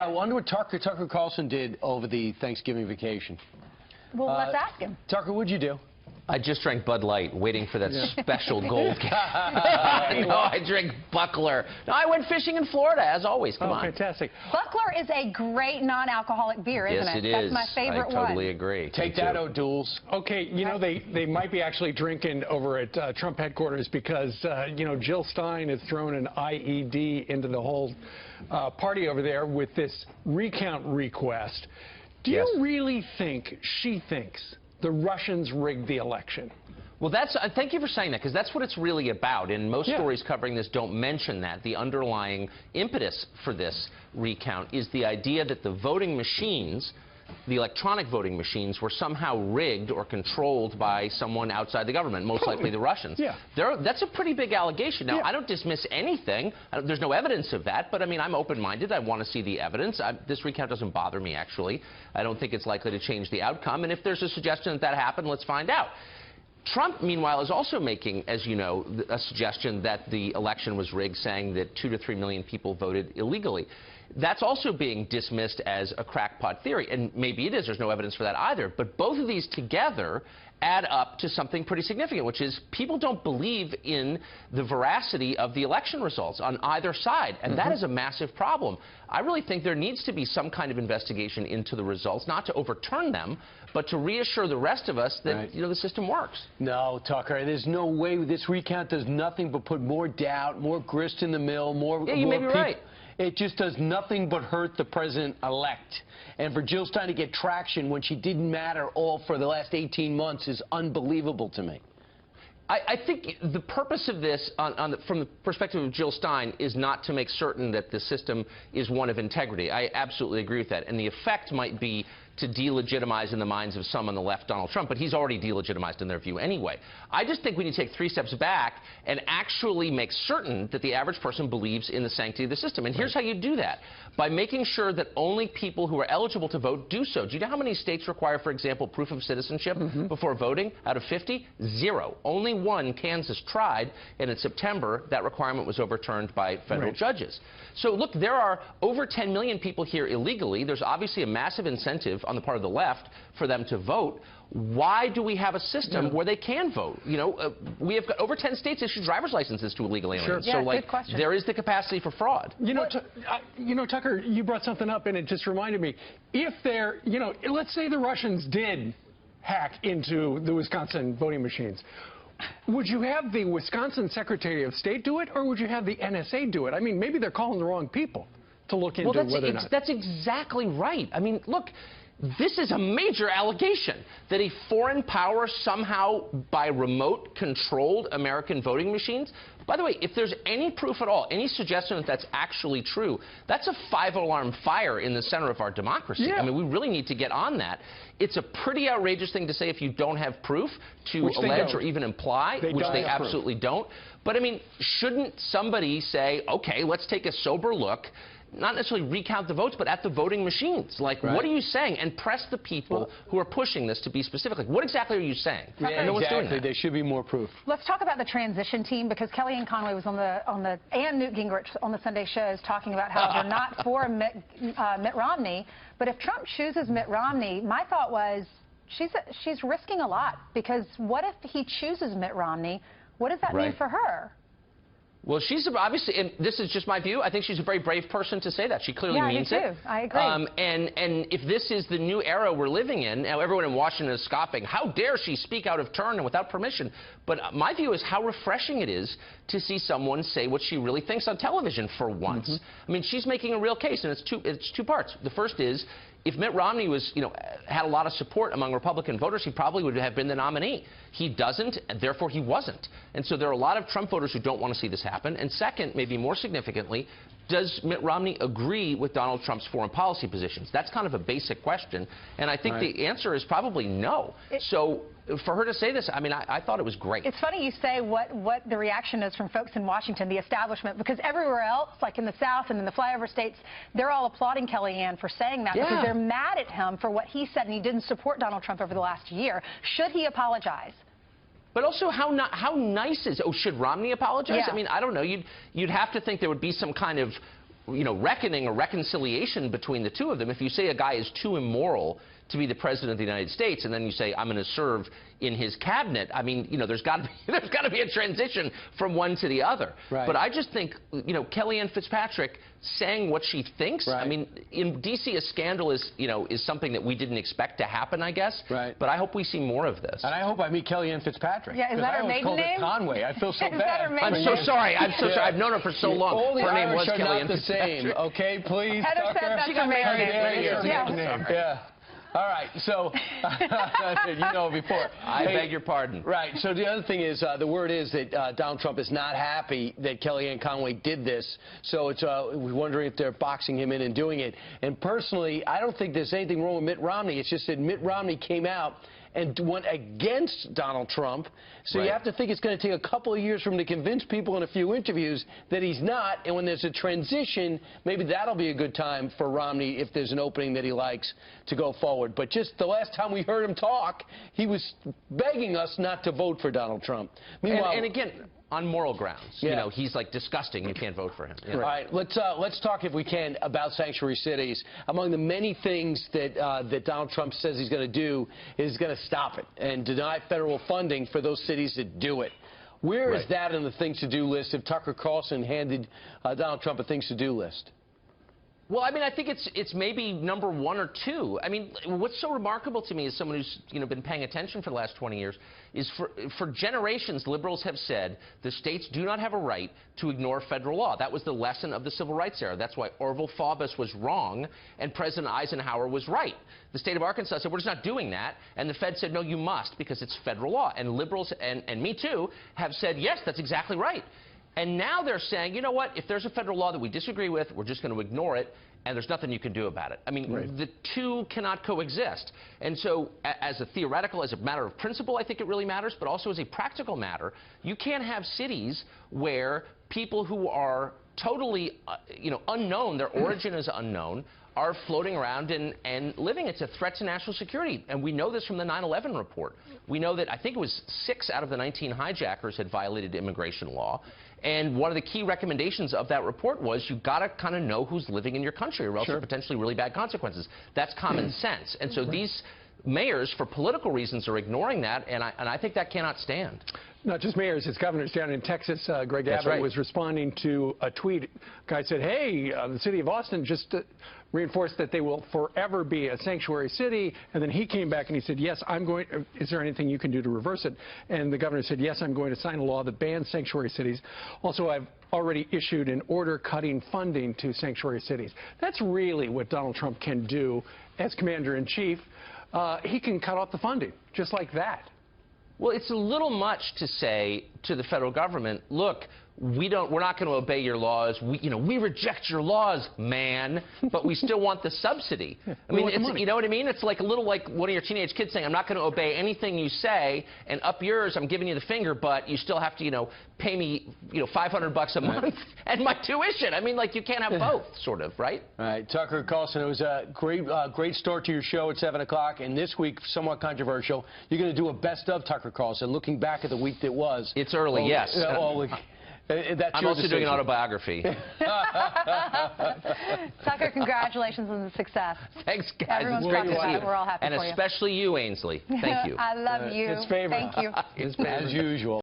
I wonder what Tucker Carlson did over the Thanksgiving vacation. Well, let's ask him. Tucker, what'd you do? I just drank Bud Light, waiting for that special gold. No, I drank Buckler. No, I went fishing in Florida, as always. Come on. Fantastic. Buckler is a great non-alcoholic beer, isn't it? Yes, it is. That's my favorite one. I totally agree. Take that, O'Douls. Okay, you know, they might be actually drinking over at Trump headquarters because, you know, Jill Stein has thrown an IED into the whole party over there with this recount request. Do you really think she thinks the Russians rigged the election? Well, thank you for saying that, because that's what it's really about. And most stories covering this don't mention that. The underlying impetus for this recount is the idea that the voting machines, the electronic voting machines, were somehow rigged or controlled by someone outside the government, most likely the Russians. That's a pretty big allegation. Now, I don't dismiss anything. There's no evidence of that, but I mean, I'm open-minded. I want to see the evidence. This recount doesn't bother me, actually. I don't think it's likely to change the outcome, and if there's a suggestion that happened, let's find out. Trump, meanwhile, is also making, as you know, a suggestion that the election was rigged, saying that 2 to 3 million people voted illegally. That's also being dismissed as a crackpot theory, and maybe it is. There's no evidence for that either. But both of these together add up to something pretty significant, which is people don't believe in the veracity of the election results on either side, and that is a massive problem. I really think there needs to be some kind of investigation into the results, not to overturn them, but to reassure the rest of us that you know, the system works. No, Tucker, there's no way. This recount does nothing but put more doubt, more grist in the mill, more. Yeah, you may be right. It just does nothing but hurt the president-elect. And for Jill Stein to get traction when she didn't matter all for the last 18 months is unbelievable to me. I think the purpose of this, from the perspective of Jill Stein, is not to make certain that the system is one of integrity. I absolutely agree with that. And the effect might be to delegitimize in the minds of some on the left Donald Trump, but he's already delegitimized in their view anyway. I just think we need to take 3 steps back and actually make certain that the average person believes in the sanctity of the system. And here's how you do that. By making sure that only people who are eligible to vote do so. Do you know how many states require, for example, proof of citizenship before voting? Out of 50? 0. Only 1, Kansas, tried, and in September that requirement was overturned by federal judges. So look, there are over 10 million people here illegally. There's obviously a massive incentive on the part of the left for them to vote. Why do we have a system where they can vote? You know, we have got over 10 states issue driver's licenses to illegal aliens. Yeah, so, like, good question. there is the capacity for fraud. You know, Tucker, you brought something up, and it just reminded me. If they're, you know, let's say the Russians did hack into the Wisconsin voting machines. Would you have the Wisconsin Secretary of State do it, or would you have the NSA do it? I mean, maybe they're calling the wrong people to look into whether or not. That's exactly right. I mean, look, this is a major allegation that a foreign power somehow, by remote, controlled American voting machines. By the way, if there's any proof at all, any suggestion that that's actually true, that's a 5-alarm fire in the center of our democracy. I mean, we really need to get on that. It's a pretty outrageous thing to say if you don't have proof, to allege or even imply, which they absolutely don't. But, I mean, shouldn't somebody say, okay, let's take a sober look, not necessarily recount the votes, but at the voting machines? Like, what are you saying? And press the people who are pushing this to be specific. Like, what exactly are you saying? Yeah, no one's doing that. There should be more proof. Let's talk about the transition team, because Kellyanne Conway was and Newt Gingrich on the Sunday shows talking about how they're not for Mitt Romney. But if Trump chooses Mitt Romney, my thought was she's risking a lot, because what if he chooses Mitt Romney? What does that mean for her? Well, she's obviously, and this is just my view, I think she's a very brave person to say that. She clearly means it. I agree. And if this is the new era we're living in, now everyone in Washington is scoffing, how dare she speak out of turn and without permission? But my view is how refreshing it is to see someone say what she really thinks on television for once. I mean, she's making a real case, and it's two parts. The first is, if Mitt Romney was, had a lot of support among Republican voters, he probably would have been the nominee. He doesn't, and therefore he wasn't. And so there are a lot of Trump voters who don't want to see this happen. And second, maybe more significantly, does Mitt Romney agree with Donald Trump's foreign policy positions? That's kind of a basic question. And I think the answer is probably no. So for her to say this, I mean, I thought it was great. It's funny you say what the reaction is from folks in Washington, the establishment, because everywhere else, like in the South and in the flyover states, they're all applauding Kellyanne for saying that because they're mad at him for what he said, and he didn't support Donald Trump over the last year. Should he apologize? But also, how nice is it? Oh, should Romney apologize? I mean, I don't know. You'd have to think there would be some kind of reckoning or reconciliation between the two of them. If you say a guy is too immoral to be the president of the United States, and then you say, I'm going to serve in his cabinet, I mean, there's got to be a transition from one to the other. Right. But I just think, Kellyanne Fitzpatrick saying what she thinks. Right. I mean, in D.C., a scandal is something that we didn't expect to happen, I guess. Right. But I hope we see more of this. And I hope I meet Kellyanne Fitzpatrick. Yeah, is that her maiden name? I always called her Conway. I feel so Is that bad. her maiden I'm so sorry. I'm so sorry. I've known her for so long. All the Her name Irish was are Kellyanne not the same. Fitzpatrick. Okay, please, Heather Tucker. said that's her maiden name. Yeah. Yeah. All right, so before. I beg your pardon. Right, so the other thing is, the word is that Donald Trump is not happy that Kellyanne Conway did this, so it's we're wondering if they're boxing him in and doing it. And personally, I don't think there's anything wrong with Mitt Romney. It's just that Mitt Romney came out and went against Donald Trump. So you have to think it's going to take a couple of years for him to convince people in a few interviews that he's not. And when there's a transition, maybe that'll be a good time for Romney, if there's an opening that he likes, to go forward. But just the last time we heard him talk, he was begging us not to vote for Donald Trump. Meanwhile, and again, on moral grounds. Yeah. He's like disgusting. You can't vote for him. All right, let's talk, if we can, about sanctuary cities. Among the many things that that Donald Trump says he's going to do is going to stop it and deny federal funding for those cities that do it. Where is that in the things to do list if Tucker Carlson handed Donald Trump a things to do list? Well, I mean, I think it's maybe number 1 or 2. I mean, what's so remarkable to me as someone who's been paying attention for the last 20 years is for generations, liberals have said the states do not have a right to ignore federal law. That was the lesson of the civil rights era. That's why Orville Faubus was wrong and President Eisenhower was right. The state of Arkansas said, we're just not doing that. And the Fed said, no, you must, because it's federal law. And liberals, and me too, have said, yes, that's exactly right. And now they're saying, you know what, if there's a federal law that we disagree with, we're just going to ignore it, and there's nothing you can do about it. I mean, the two cannot coexist. And so as a matter of principle, I think it really matters, but also as a practical matter, you can't have cities where people who are totally, unknown, their origin is unknown, are floating around and living. It's a threat to national security. And we know this from the 9/11 report. We know that I think it was 6 out of the 19 hijackers had violated immigration law. And one of the key recommendations of that report was you've got to kind of know who's living in your country, or else there are potentially really bad consequences. That's common sense. And so these mayors, for political reasons, are ignoring that, and I think that cannot stand. Not just mayors, it's governors down in Texas. Greg Abbott was responding to a tweet. A guy said, hey, the city of Austin just reinforced that they will forever be a sanctuary city. And then he came back and he said, yes, I'm going, is there anything you can do to reverse it? And the governor said, yes, I'm going to sign a law that bans sanctuary cities. Also, I've already issued an order cutting funding to sanctuary cities. That's really what Donald Trump can do as commander-in-chief. He can cut off the funding just like that. Well, it's a little much to say to the federal government, look, we're not going to obey your laws. We reject your laws, man, but we still want the subsidy. I mean, you know what I mean? It's like a little like one of your teenage kids saying, I'm not going to obey anything you say, and up yours, I'm giving you the finger, but you still have to, pay me, $500 a month and my tuition. I mean, like, you can't have both, sort of, right? All right, Tucker Carlson, it was a great start to your show at 7 o'clock, and this week, somewhat controversial. You're going to do a best of Tucker Carlson, looking back at the week that was. It's early, yes. I'm also doing an autobiography. Tucker, congratulations on the success. Thanks, guys. Everyone's It's great to see you. We're all happy and for you. especially you, Ainsley. Thank you. I love you. It's favorite. Thank you. As usual.